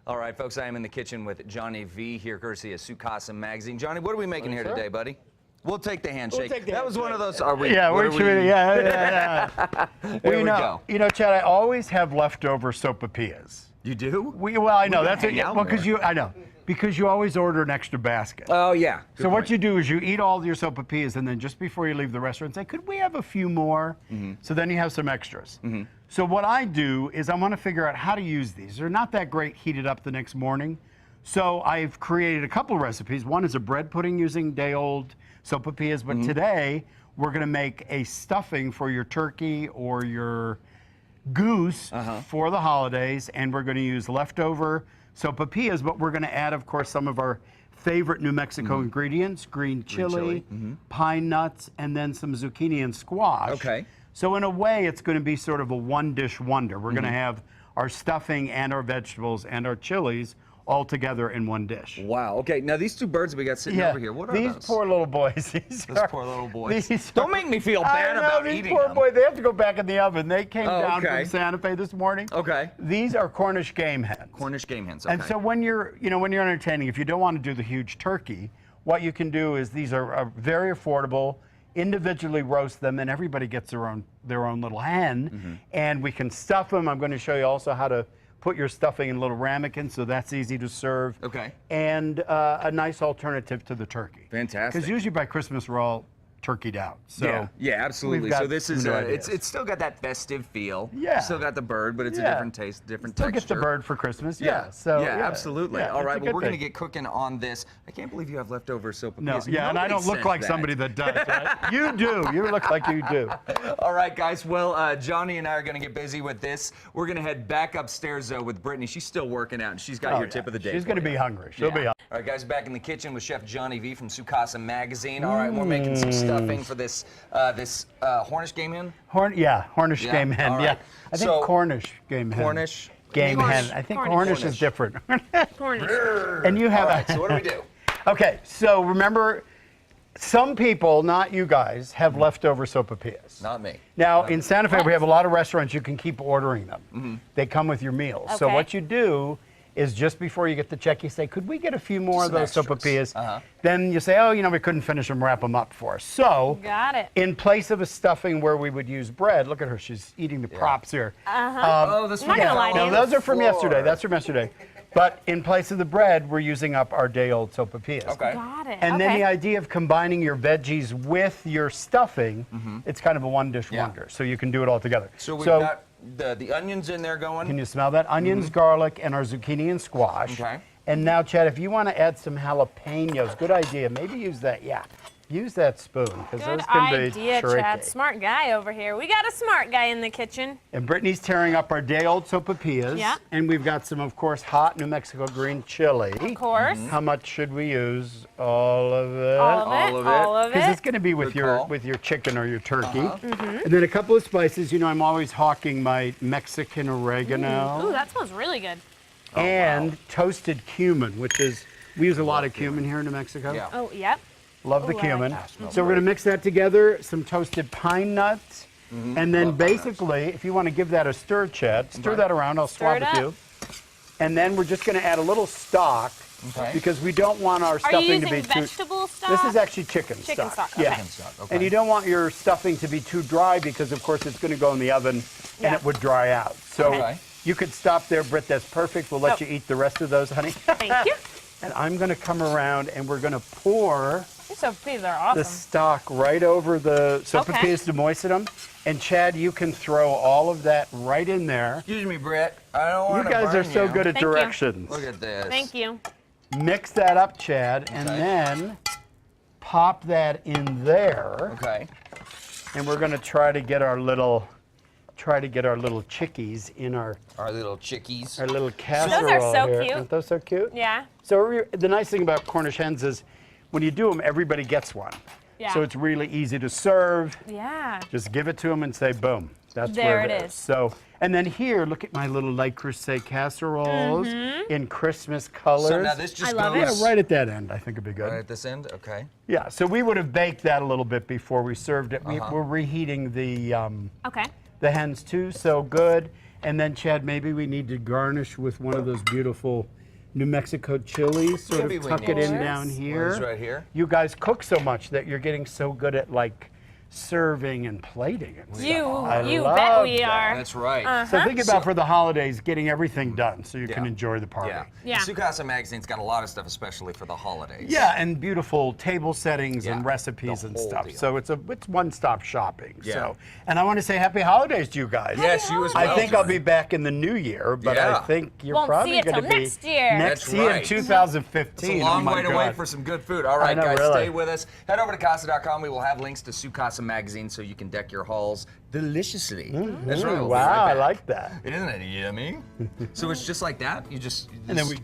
All right, folks, I am in the kitchen with Johnny V here, courtesy of Casa magazine. Johnny, what are we making here today, buddy? We'll take the handshake. That was one of those. Are we? Yeah, we're yeah. There we go. You know, Chad, I always have leftover sopapillas. You do? Well, I know that's hang out well because I know because you always order an extra basket. Oh yeah. So what you do is you eat all your sopapillas, and then just before you leave the restaurant, say, "Could we have a few more?" So then you have some extras. So what I do is I want to figure out how to use these. They're not that great heated up the next morning. So I've created a couple recipes. One is a bread pudding using day-old sopapillas, but today we're going to make a stuffing for your turkey or your goose for the holidays, and we're going to use leftover sopapillas, but we're going to add, of course, some of our favorite New Mexico ingredients, green chili, pine nuts, and then some zucchini and squash. Okay. So in a way, it's going to be sort of a one-dish wonder. We're going to have our stuffing and our vegetables and our chilies all together in one dish. Wow. Okay. Now these two birds we got sitting over here. What are those? These poor little boys. These poor little boys. Don't make me feel bad about eating them. These poor boys. They have to go back in the oven. They came down from Santa Fe this morning. Okay. These are Cornish game hens. Cornish game hens. Okay. And so when you're entertaining, if you don't want to do the huge turkey, what you can do is these are very affordable. Individually roast them, and everybody gets their own little hen, and we can stuff them. I'm going to show you also how to put your stuffing in little ramekins, so that's easy to serve. Okay. And a nice alternative to the turkey. Fantastic. Because usually by Christmas we're all turkeyed out. So yeah, absolutely. So this is it's still got that festive feel. Yeah. Still got the bird, but it's a different taste, different Still texture. get the bird for Christmas. Yeah. So absolutely. Yeah, all right. Well, we're going to thing. get cooking on this. I can't believe you have leftover sopapillas. No, yeah, and I don't look like somebody that does, right? You do. You look like you do. All right, guys. Well, Johnny and I are going to get busy with this. We're going to head back upstairs with Brittany. She's still working out, and she's got your tip of the day. She's going to be hungry. She'll be hungry. All right, guys, back in the kitchen with Chef Johnny V from Casa magazine. All right, we're making some stuffing for this Hornish game hen. Hornish game hen. Right. Yeah, I think Cornish game hen. Cornish game hen. I think Cornish is different. Cornish. And you have. All right, so what do we do? Okay, so remember, some people, not you guys, have leftover sopapillas. Not me. Now, in Santa Fe, we have a lot of restaurants. You can keep ordering them. They come with your meals. So what you do is just before you get the check, you say, could we get a few more of those sopapillas? Then you say, oh, we couldn't finish them, wrap them up for us. So, got it. In place of a stuffing where we would use bread, look at her, she's eating the props here. Oh, this one. I'm not gonna lie to you. No, those are from yesterday. That's from yesterday. But in place of the bread, we're using up our day-old sopapillas. Okay. Got it. And then the idea of combining your veggies with your stuffing, it's kind of a one-dish wonder. So you can do it all together. So we've got the onions in there going. Can you smell that? Onions, garlic, and our zucchini and squash. Okay. And now, Chad, if you want to add some jalapenos, good idea. Maybe use that, use that spoon, because those can be tricky. Chad. Smart guy over here. We got a smart guy in the kitchen. And Brittany's tearing up our day-old sopapillas. Yeah. And we've got some, of course, hot New Mexico green chili. Of course. How much should we use? All of it. All of it. Because it's going to be with your chicken or your turkey. And then a couple of spices. I'm always hawking my Mexican oregano. Ooh, that smells really good. And toasted cumin, which is, we use a lot of cumin here in New Mexico. Yeah. Oh, yep. Love the cumin. Like So we're going to mix that together, some toasted pine nuts, and then basically, if you want to give that a stir, Chad, stir that around. I'll swap with you. And then we're just going to add a little stock because we don't want our stuffing to be too. Vegetable stock? This is actually chicken stock. Chicken stock. Yeah. Okay. And you don't want your stuffing to be too dry because, of course, it's going to go in the oven and it would dry out. So you could stop there, Britt. That's perfect. We'll let you eat the rest of those, honey. Thank you. And I'm going to come around and we're going to pour These sopapillas are awesome. the stock right over the sopapillas to moisten them. And Chad, you can throw all of that right in there. Excuse me, Brett. I don't want You to guys are so good at Thank you. directions. Look at this. Thank you. Mix that up, Chad, and then pop that in there. Okay. And we're going to try to get our little chickies in our little chickies. our little casserole. Those are so here. cute. Aren't those so cute? Yeah. So the nice thing about Cornish hens is when you do them, everybody gets one. Yeah. So it's really easy to serve. Yeah. Just give it to them and say, boom. That's There where it it is. is. So, and then here, look at my little Le Creuset casseroles in Christmas colors. So now this just I love goes it. Right at that end, I think it'd be good. right at this end. Okay. Yeah, so we would have baked that a little bit before we served it. We're reheating the Okay. hens too, so good. And then, Chad, maybe we need to garnish with one of those beautiful New Mexico chilies. Sort Maybe of we tuck need it in to. down here. One's right here. You guys cook so much that you're getting so good at like serving and plating and stuff. You love bet we that. are. That's right. So think about for the holidays, getting everything done so you can Yeah. enjoy the party. Yeah. Yeah. Su Casa magazine's got a lot of stuff, especially for the holidays. Yeah, and beautiful table settings and Yeah, recipes the and whole stuff. deal. So it's one-stop shopping. Yeah. So, and I want to say happy holidays to you guys. Yes, you as well. I think I'll Johnny. be back in the new year, but Yeah. I think you're Won't see probably it going to till be next year. next That's year right. in 2015. It's a long oh my way to God. wait for some good food. All right, know, guys, really. stay with us. Head over to Casa.com. We will have links to Su Casa magazine so you can deck your halls deliciously. That's right. We'll be Wow, right I back. like that. Isn't it yummy? So it's just like that? You just... And then we